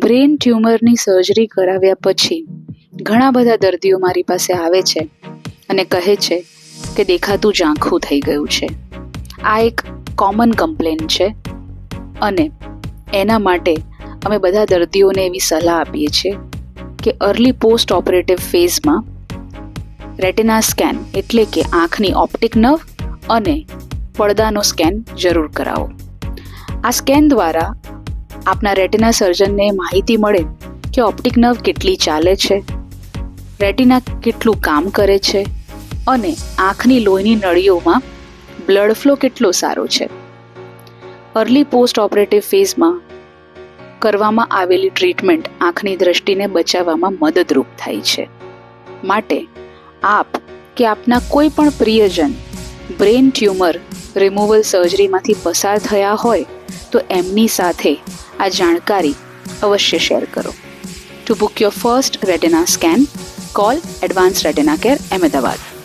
Brain ટ્યુમરની surgery કરાવ્યા પછી ઘણા બધા દર્દીઓ મારી પાસે આવે છે અને કહે છે કે દેખાતું ઝાંખું થઈ ગયું છે. આ એક કોમન કમ્પ્લેન છે અને એના માટે અમે બધા દર્દીઓને એવી સલાહ આપીએ છીએ કે અર્લી પોસ્ટ ઓપરેટિવ ફેઝમાં રેટિના સ્કેન એટલે કે આંખની ઓપ્ટિક નર્વ અને પડદાનો સ્કેન જરૂર કરાવો. આ સ્કેન દ્વારા આપના રેટિના સર્જનને માહિતી મળે કે ઓપ્ટિક નર્વ કેટલી ચાલે છે, રેટિના કેટલું કામ કરે છે અને આંખની લોહીની નળીઓમાં બ્લડ ફ્લો કેટલો સારો છે. અર્લી પોસ્ટ ઓપરેટિવ ફેઝમાં કરવામાં આવેલી ટ્રીટમેન્ટ આંખની દ્રષ્ટિને બચાવવામાં મદદરૂપ થાય છે. માટે આપ કે આપના કોઈ પણ પ્રિયજન બ્રેન ટ્યુમર રિમૂવલ સર્જરીમાંથી પસાર થયા હોય તો એમની સાથે આ જાણકારી અવશ્ય શેર કરો. Two book your first retina scan, call Advanced Retina Care, Ahmedabad.